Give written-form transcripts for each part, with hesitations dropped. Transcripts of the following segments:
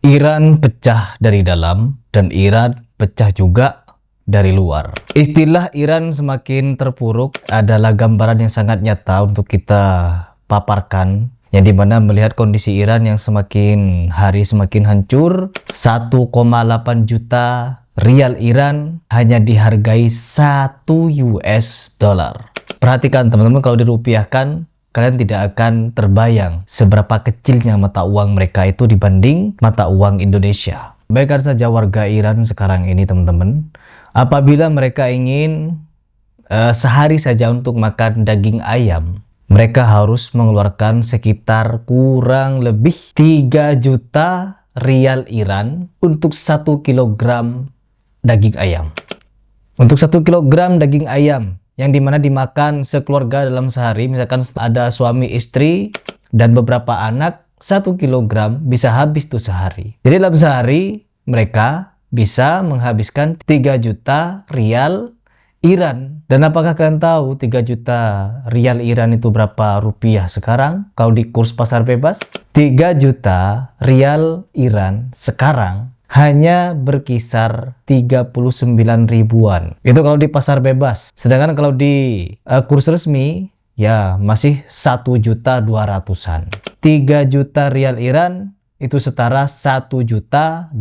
Iran pecah dari dalam dan Iran pecah juga dari luar. Istilah Iran semakin terpuruk adalah gambaran yang sangat nyata untuk kita paparkan, yang dimana melihat kondisi Iran yang semakin hari semakin hancur. 1,8 juta rial Iran hanya dihargai 1 US dollar. Perhatikan teman-teman, kalau dirupiahkan kalian tidak akan terbayang seberapa kecilnya mata uang mereka itu dibanding mata uang Indonesia. Bayangkan saja warga Iran sekarang ini teman-teman, apabila mereka ingin sehari saja untuk makan daging ayam, mereka harus mengeluarkan sekitar kurang lebih 3 juta rial Iran untuk 1 kilogram daging ayam. Untuk 1 kilogram daging ayam yang dimana dimakan sekeluarga dalam sehari, misalkan ada suami istri dan beberapa anak, 1 kilogram bisa habis tuh sehari. Jadi dalam sehari mereka bisa menghabiskan 3 juta rial Iran. Dan apakah kalian tahu 3 juta rial Iran itu berapa rupiah sekarang kalau di kurs pasar bebas? 3 juta rial Iran sekarang hanya berkisar 39 ribuan. Itu kalau di pasar bebas. Sedangkan kalau di kurs resmi ya masih 1.200.000-an. 3 juta rial Iran itu setara 1.200.000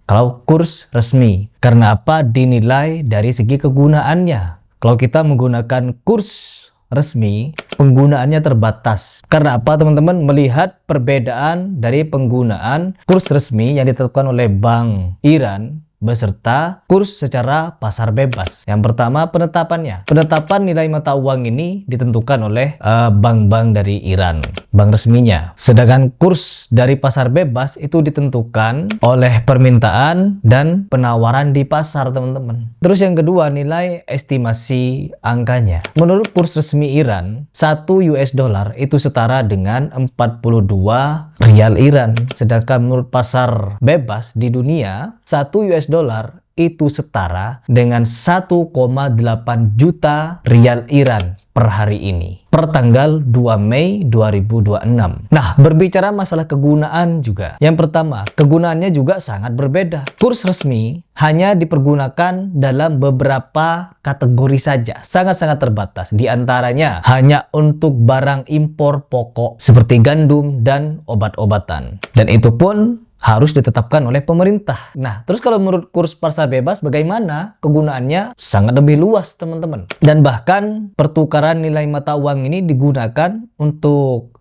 kalau kurs resmi. Karena apa? Dinilai dari segi kegunaannya. Kalau kita menggunakan kurs resmi, penggunaannya terbatas. Karena apa teman-teman? Melihat perbedaan dari penggunaan kurs resmi yang ditetapkan oleh Bank Iran beserta kurs secara pasar bebas. Yang pertama, penetapannya. Penetapan nilai mata uang ini ditentukan oleh bank-bank dari Iran, bank resminya. Sedangkan kurs dari pasar bebas itu ditentukan oleh permintaan dan penawaran di pasar, teman-teman. Terus yang kedua, nilai estimasi angkanya. Menurut kurs resmi Iran, 1 US dollar itu setara dengan 42 rial Iran. Sedangkan menurut pasar bebas di dunia, 1 US dollar itu setara dengan 1,8 juta rial Iran per hari ini, per tanggal 2 Mei 2026. Nah, berbicara masalah kegunaan juga. Yang pertama, kegunaannya juga sangat berbeda. Kurs resmi hanya dipergunakan dalam beberapa kategori saja, sangat-sangat terbatas. Di antaranya hanya untuk barang impor pokok seperti gandum dan obat-obatan. Dan itu pun harus ditetapkan oleh pemerintah. Nah, terus kalau menurut kurs pasar bebas bagaimana? Kegunaannya sangat lebih luas, teman-teman. Dan bahkan pertukaran nilai mata uang ini digunakan untuk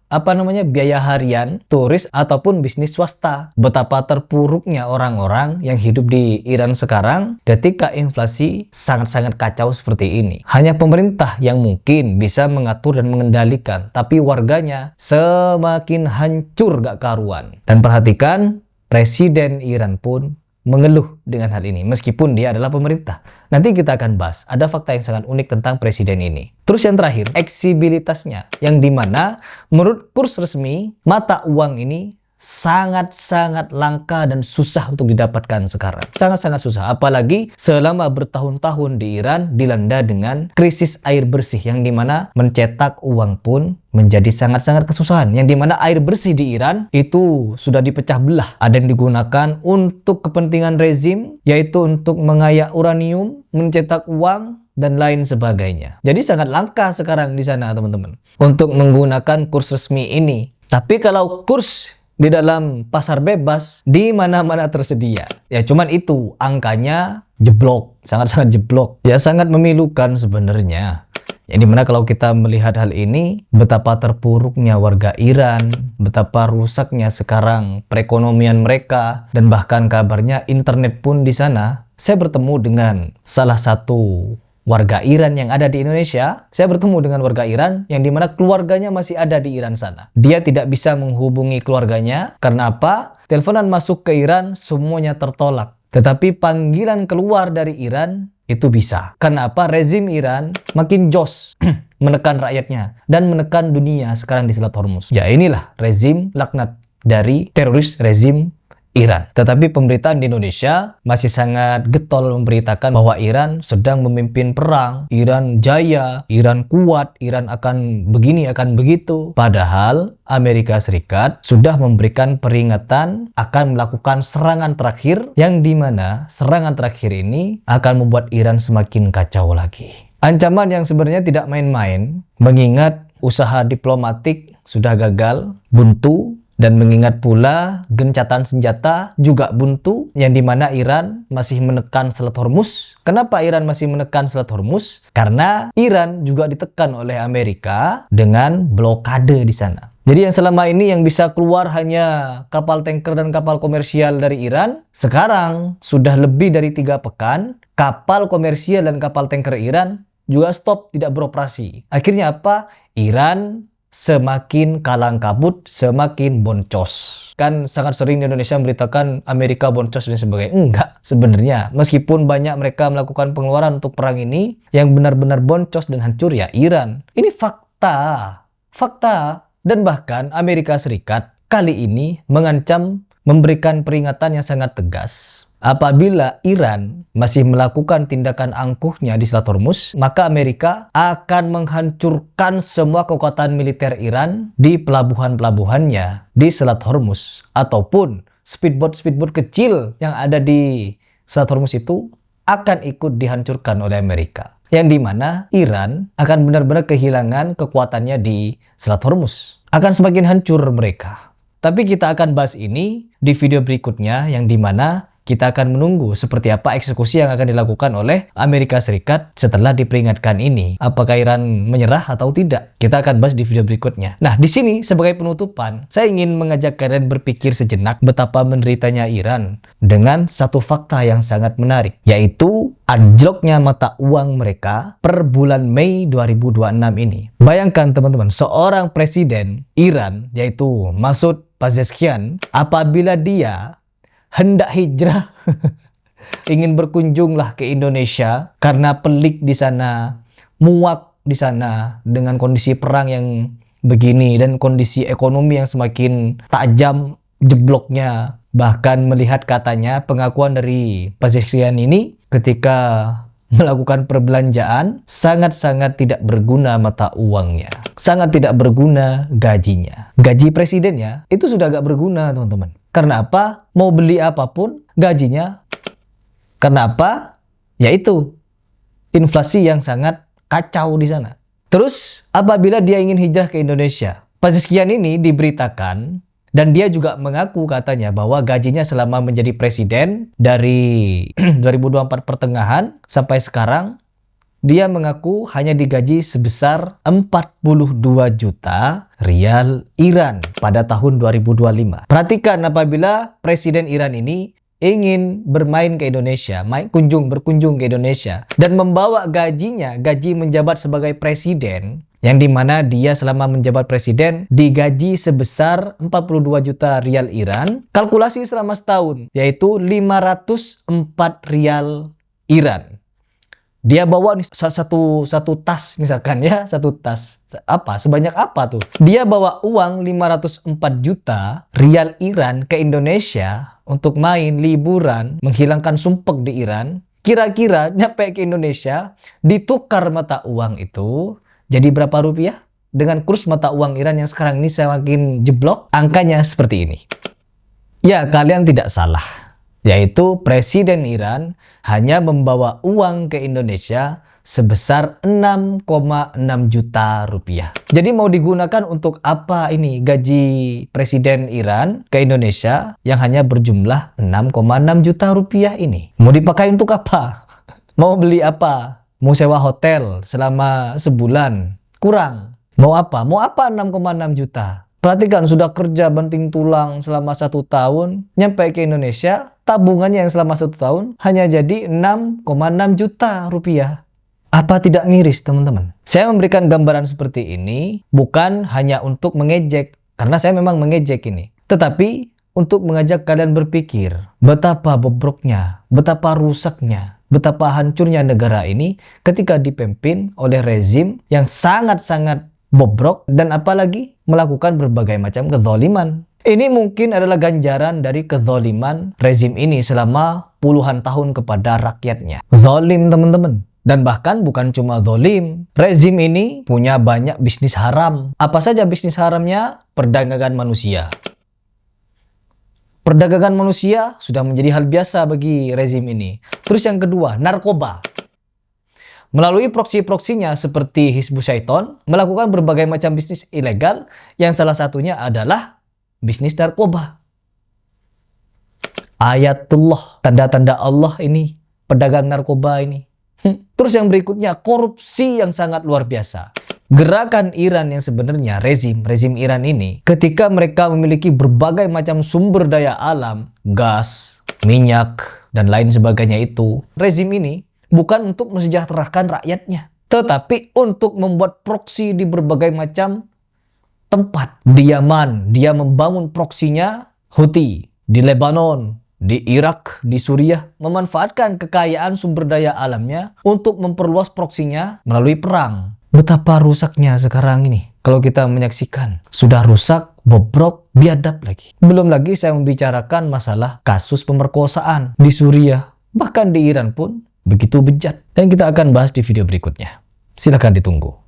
biaya harian, turis ataupun bisnis swasta. Betapa terpuruknya orang-orang yang hidup di Iran sekarang ketika inflasi sangat-sangat kacau seperti ini. Hanya pemerintah yang mungkin bisa mengatur dan mengendalikan, tapi warganya semakin hancur gak karuan. Dan perhatikan, Presiden Iran pun mengeluh dengan hal ini, meskipun dia adalah pemerintah. Nanti kita akan bahas, ada fakta yang sangat unik tentang presiden ini. Terus yang terakhir, eksibilitasnya, yang dimana menurut kurs resmi, mata uang ini sangat-sangat langka dan susah untuk didapatkan sekarang. Sangat-sangat susah. Apalagi selama bertahun-tahun di Iran dilanda dengan krisis air bersih, yang dimana mencetak uang pun menjadi sangat-sangat kesusahan. Yang dimana air bersih di Iran itu sudah dipecah belah. Ada yang digunakan untuk kepentingan rezim, yaitu untuk mengayak uranium, mencetak uang, dan lain sebagainya. Jadi sangat langka sekarang di sana, teman-teman, untuk menggunakan kurs resmi ini. Tapi kalau kurs di dalam pasar bebas di mana-mana tersedia. Ya cuman itu angkanya jeblok, sangat-sangat jeblok. Ya sangat memilukan sebenarnya. Yang dimana kalau kita melihat hal ini, betapa terpuruknya warga Iran, betapa rusaknya sekarang perekonomian mereka, dan bahkan kabarnya internet pun di sana. Saya bertemu dengan salah satu warga Iran yang ada di Indonesia. Saya bertemu dengan warga Iran yang dimana keluarganya masih ada di Iran sana. Dia tidak bisa menghubungi keluarganya. Karena apa? Teleponan masuk ke Iran semuanya tertolak. Tetapi panggilan keluar dari Iran itu bisa. Karena apa? Rezim Iran makin jos menekan rakyatnya dan menekan dunia sekarang di Selat Hormuz. Ya inilah rezim laknat dari teroris rezim Iran. Tetapi pemberitaan di Indonesia masih sangat getol memberitakan bahwa Iran sedang memimpin perang, Iran jaya, Iran kuat, Iran akan begini, akan begitu. Padahal Amerika Serikat sudah memberikan peringatan akan melakukan serangan terakhir, yang dimana serangan terakhir ini akan membuat Iran semakin kacau lagi. Ancaman yang sebenarnya tidak main-main, mengingat usaha diplomatik sudah gagal, buntu, dan mengingat pula gencatan senjata juga buntu, yang dimana Iran masih menekan Selat Hormuz. Kenapa Iran masih menekan Selat Hormuz? Karena Iran juga ditekan oleh Amerika dengan blokade di sana. Jadi yang selama ini yang bisa keluar hanya kapal tanker dan kapal komersial dari Iran, sekarang sudah lebih dari 3 pekan, kapal komersial dan kapal tanker Iran juga stop, tidak beroperasi. Akhirnya apa? Iran semakin kalang kabut, semakin boncos. Kan sangat sering di Indonesia memberitakan Amerika boncos dan sebagainya. Enggak, sebenarnya. Meskipun banyak mereka melakukan pengeluaran untuk perang ini, yang benar-benar boncos dan hancur ya Iran. Ini fakta. Fakta. Dan bahkan Amerika Serikat kali ini mengancam memberikan peringatan yang sangat tegas. Apabila Iran masih melakukan tindakan angkuhnya di Selat Hormuz, maka Amerika akan menghancurkan semua kekuatan militer Iran di pelabuhan-pelabuhannya di Selat Hormuz. Ataupun speedboat-speedboat kecil yang ada di Selat Hormuz itu akan ikut dihancurkan oleh Amerika. Yang dimana Iran akan benar-benar kehilangan kekuatannya di Selat Hormuz. Akan semakin hancur mereka. Tapi kita akan bahas ini di video berikutnya, yang dimana kita akan menunggu seperti apa eksekusi yang akan dilakukan oleh Amerika Serikat setelah diperingatkan ini. Apakah Iran menyerah atau tidak? Kita akan bahas di video berikutnya. Nah, di sini sebagai penutupan, saya ingin mengajak kalian berpikir sejenak betapa menderitanya Iran dengan satu fakta yang sangat menarik, yaitu anjloknya mata uang mereka per bulan Mei 2026 ini. Bayangkan teman-teman, seorang presiden Iran, yaitu Masoud Pezeshkian, apabila dia hendak hijrah ingin berkunjunglah ke Indonesia karena pelik di sana, muak di sana dengan kondisi perang yang begini dan kondisi ekonomi yang semakin tajam jebloknya. Bahkan melihat katanya pengakuan dari Pezeshkian ini ketika melakukan perbelanjaan sangat-sangat tidak berguna mata uangnya, sangat tidak berguna gajinya. Gaji presidennya itu sudah agak berguna teman-teman. Karena apa? Mau beli apapun gajinya. Karena apa? Yaitu inflasi yang sangat kacau di sana. Terus apabila dia ingin hijrah ke Indonesia, Pezeshkian ini diberitakan dan dia juga mengaku katanya bahwa gajinya selama menjadi presiden dari 2024 pertengahan sampai sekarang, dia mengaku hanya digaji sebesar 42 juta rial Iran pada tahun 2025. Perhatikan, apabila presiden Iran ini ingin bermain ke Indonesia, berkunjung ke Indonesia dan membawa gajinya, gaji menjabat sebagai presiden, yang dimana dia selama menjabat presiden digaji sebesar 42 juta rial Iran, kalkulasi selama setahun yaitu 504 rial Iran. Dia bawa satu tas misalkan ya, satu tas. Sebanyak apa tuh? Dia bawa uang 504 juta rial Iran ke Indonesia untuk main, liburan, menghilangkan sumpek di Iran. Kira-kira nyampe ke Indonesia, ditukar mata uang itu jadi berapa rupiah? Dengan kurs mata uang Iran yang sekarang ini semakin jeblok, angkanya seperti ini. Ya, kalian tidak salah. Yaitu presiden Iran hanya membawa uang ke Indonesia sebesar 6,6 juta rupiah. Jadi mau digunakan untuk apa ini gaji presiden Iran ke Indonesia yang hanya berjumlah 6,6 juta rupiah ini? Mau dipakai untuk apa? Mau beli apa? Mau sewa hotel selama sebulan? Kurang. Mau apa? Mau apa 6,6 juta? Perhatikan, sudah kerja banting tulang selama 1 tahun, nyampe ke Indonesia, tabungannya yang selama 1 tahun hanya jadi 6,6 juta rupiah. Apa tidak miris teman-teman? Saya memberikan gambaran seperti ini bukan hanya untuk mengejek, karena saya memang mengejek ini. Tetapi untuk mengajak kalian berpikir betapa bobroknya, betapa rusaknya, betapa hancurnya negara ini ketika dipimpin oleh rezim yang sangat-sangat bobrok dan apalagi melakukan berbagai macam kezaliman. Ini mungkin adalah ganjaran dari kezaliman rezim ini selama puluhan tahun kepada rakyatnya. Zalim teman-teman. Dan bahkan bukan cuma zalim, rezim ini punya banyak bisnis haram. Apa saja bisnis haramnya? Perdagangan manusia. Perdagangan manusia sudah menjadi hal biasa bagi rezim ini. Terus yang kedua, narkoba. Melalui proksi-proksinya seperti Hizbus Syaiton, melakukan berbagai macam bisnis ilegal yang salah satunya adalah bisnis narkoba. Ayatullah, tanda-tanda Allah ini, pedagang narkoba ini. Terus yang berikutnya, korupsi yang sangat luar biasa. Gerakan Iran yang sebenarnya rezim Iran ini, ketika mereka memiliki berbagai macam sumber daya alam, gas, minyak, dan lain sebagainya itu, rezim ini bukan untuk mensejahterakan rakyatnya, tetapi untuk membuat proksi di berbagai macam tempat. Di Yaman, dia membangun proksinya Houthi. Di Lebanon, di Irak, di Suriah, memanfaatkan kekayaan sumber daya alamnya untuk memperluas proksinya melalui perang. Betapa rusaknya sekarang ini. Kalau kita menyaksikan, sudah rusak, bobrok, biadab lagi. Belum lagi saya membicarakan masalah kasus pemerkosaan di Suriah. Bahkan di Iran pun begitu bejat. Dan kita akan bahas di video berikutnya. Silakan ditunggu.